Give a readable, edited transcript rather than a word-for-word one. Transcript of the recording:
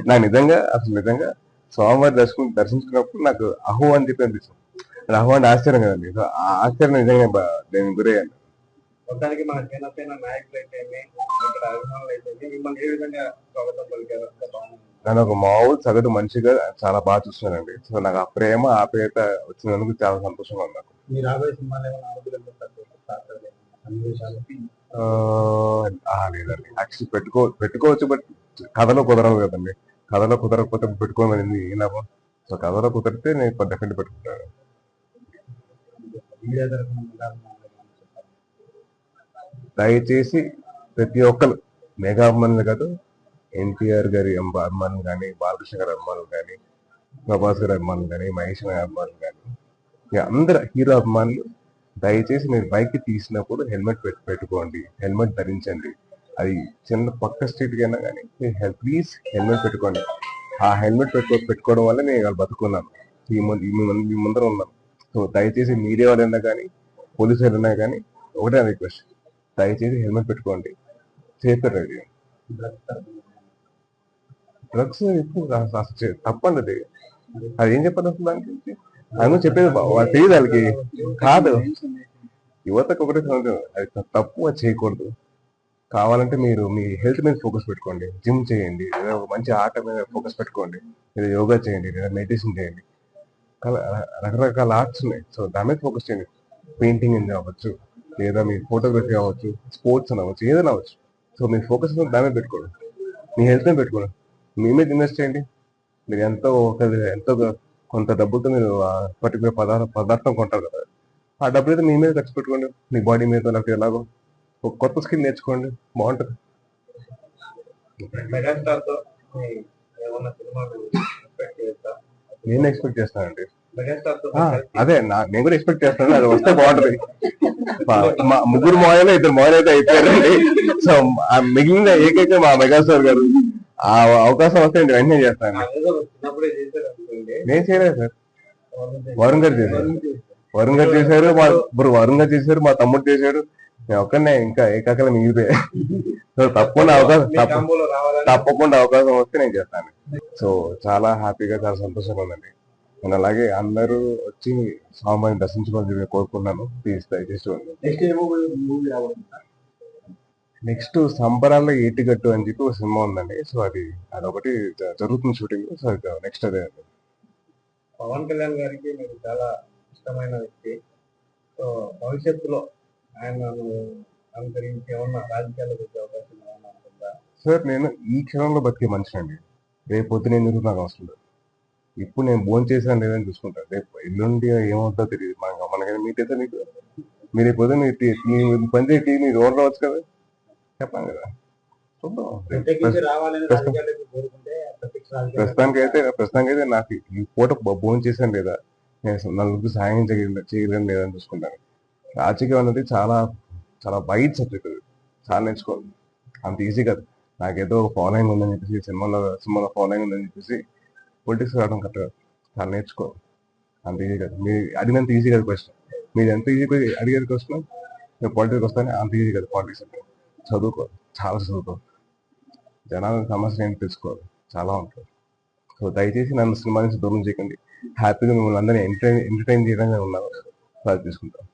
నాకు నిజంగా అసలు నిజంగా స్వామివారి దర్శించుకున్నప్పుడు నాకు అహో అని చెప్పి అనిపిస్తుంది. అహో అంటే ఆశ్చర్యం కదండి. సో ఆ ఆశ్చర్యం నిజంగా నేను గురయ్యాను. మొత్తానికి మన జనసేన నాయకులు అయితే ఇక్కడ అభిమానులు అయితే మిమ్మల్ని ఏ విధంగా స్వాగతం పలికారు? నన్ను ఒక మామూలు సగటు మనిషిగా చాలా బాగా చూస్తున్నానండి. సో నాకు ఆ ప్రేమ ఆప్యాయత వచ్చినందుకు చాలా సంతోషంగా ఉంది నాకు. మీ రాబోయే సినిమాలు ఏమైనా లేదండి. యాక్చువల్లీ పెట్టుకోవచ్చు, బట్ కథలో కుదరదు కదండి. కథలో కుదరకపోతే పెట్టుకోమని ఏం లాభం? సో కథలో కుదిరితే నేను డెఫినెట్ పెట్టుకుంటాను. దయచేసి ప్రతి ఒక్కరు మెగా అభిమానులు కాదు, ఎన్టీఆర్ గారి అభిమానులు కానీ, బాలకృష్ణ గారి అభిమానులు కానీ, ప్రభాస్ గారి అభిమానులు కానీ, మహేష్ గారి అభిమానులు కానీ, అందరు హీరో అభిమానులు దయచేసి మీరు బైక్ తీసినప్పుడు హెల్మెట్ పెట్టుకోండి, హెల్మెట్ ధరించండి. అది చిన్న పక్క స్ట్రీట్కి అయినా కానీ ప్లీజ్ హెల్మెట్ పెట్టుకోండి. ఆ హెల్మెట్ పెట్టుకోవడం వల్ల నేను వాళ్ళు బతుకున్నాను, మీ ముందర ఉన్నాను. సో దయచేసి మీడియా వాళ్ళైనా కానీ, పోలీసు వాళ్ళైనా కానీ ఒకటే రిక్వెస్ట్, దయచేసి హెల్మెట్ పెట్టుకోండి, సేఫ్ రైడ్ చేయండి. డ్రగ్స్ తప్పండి అది. అది ఏం చెప్పాలి అసలు దాని గురించి? అది చెప్పేది తెలియదు వాళ్ళకి కాదు. యువతకు ఒకటే అది తప్పు, అది చేయకూడదు. కావాలంటే మీరు మీ హెల్త్ మీద ఫోకస్ పెట్టుకోండి, జిమ్ చేయండి, లేదా ఒక మంచి ఆట మీద ఫోకస్ పెట్టుకోండి, లేదా యోగా చేయండి, లేదా మెడిటేషన్ చేయండి. రకరకాల ఆర్ట్స్ ఉన్నాయి. సో దాని మీద ఫోకస్ చేయండి. పెయింటింగ్ అవ్వచ్చు, లేదా మీ ఫోటోగ్రఫీ అవ్వచ్చు, స్పోర్ట్స్ అని అవ్వచ్చు, ఏదైనా అవ్వచ్చు. సో మీ ఫోకస్ దాని మీద పెట్టుకోండి, మీ హెల్త్ మీద పెట్టుకోండి. మీ మీద ఇన్వెస్ట్ చేయండి. మీరు ఎంతో కొంత డబ్బుతో మీరు పర్టికులర్ పదార్థం కొంటారు కదా, ఆ డబ్బులు అయితే మీ మీద ఖర్చు పెట్టుకోండి. మీ బాడీ మీద లేకపోతే ఎలాగో ఒక కొత్త స్కిల్ నేర్చుకోండి, బాగుంటుంది. నేను ఎక్స్పెక్ట్ చేస్తానండి. అదే నేను కూడా ఎక్స్పెక్ట్ చేస్తాను, అది వస్తే బాగుంటది. మా ముగ్గురు మోయలు 2 మోయలు అయితే అయిపోయారండి. సో మిగిలిన ఏకైక మా మెగాస్టార్ గారు. ఆ అవకాశం వస్తే నేను వెంటనే చేస్తాను. నేను చేయలేదు సార్, వరుణ్ గారు చేశారు. వరుణ్ గారు చేశారు, మా తమ్ముడు చేశాడు, నేను ఒక్కనే ఇంకా ఏకాకలం మిగిలిపోయా. సో తప్పకుండా అవకాశం వస్తే నేను చేస్తాను. సో చాలా హ్యాపీగా, చాలా సంతోషంగా ఉందండి. నేను అలాగే అందరూ వచ్చి స్వామిని దర్శించుకోవాలని కోరుకున్నాను. ప్లీజ్ దయచేసి నెక్స్ట్ సంబరాల్లో ఏటిగట్టు అని చెప్పి ఒక సినిమా ఉందండి. సో అదొకటి జరుగుతుంది షూటింగ్. సో నెక్స్ట్ అదే. పవన్ కళ్యాణ్ గారికి మీరు చాలా ఇష్టమైన వ్యక్తి. సో భవిష్యత్తులో ఆయన అనుసరించి ఏమన్నా రాజకీయాలకు వచ్చే అవకాశం ఏమన్నా ఉంటుందా? సార్ నేను ఈ క్షణంలో బతికే మనిషి అండి. రేపు పొద్దున ఏం జరుగుతుంది నాకు అవసరం లేదు. ఇప్పుడు నేను భోజనం చేశాను లేదని చూసుకుంటాను. రేపు ఎల్లుండి ఏమవుతుందో తెలియదు. మనకైనా మీట్ అయితే మీరు రేపు పొద్దున మీ పని చేసి మీరు ఓన్ రావచ్చు కదా, చెప్పాను కదా. ప్రస్తుతానికైతే నాకు ఈ పూట భోజనం చేశాను లేదా, నేను నలుగురికి సహాయం చేయలేను లేదని చూసుకుంటాను. రాజకీయం అనేది చాలా చాలా వైడ్ సబ్జెక్ట్, అది చాలా నేర్చుకోవాలి. అంత ఈజీ కాదు. నాకేదో ఫాలోయింగ్ ఉందని చెప్పేసి సినిమాలో ఫాలోయింగ్ ఉందని చెప్పేసి పొలిటిక్స్ రావడం కరెక్ట్ కాదు. చాలా నేర్చుకోవాలి. అంత ఈజీ కాదు. మీరు అడిగినంత ఈజీ కాదు క్వశ్చన్. మీరు ఎంత ఈజీ అడిగేది క్వశ్చన్, మీరు పాలిటిక్స్ వస్తానే అంత ఈజీ కాదు. పాలిటిక్స్ అంటే చదువుకోవాలి, చాలా చదువుకోవాలి. జనాల సమస్యలు ఏంటి తెలుసుకోవాలి, చాలా ఉంటుంది. సో దయచేసి నన్ను సినిమా నుంచి దూరం చేయకండి. హ్యాపీగా మిమ్మల్ని అందరినీ ఎంటర్టైన్ చేయడానికి ఉన్నాను. అది తీసుకుంటాను.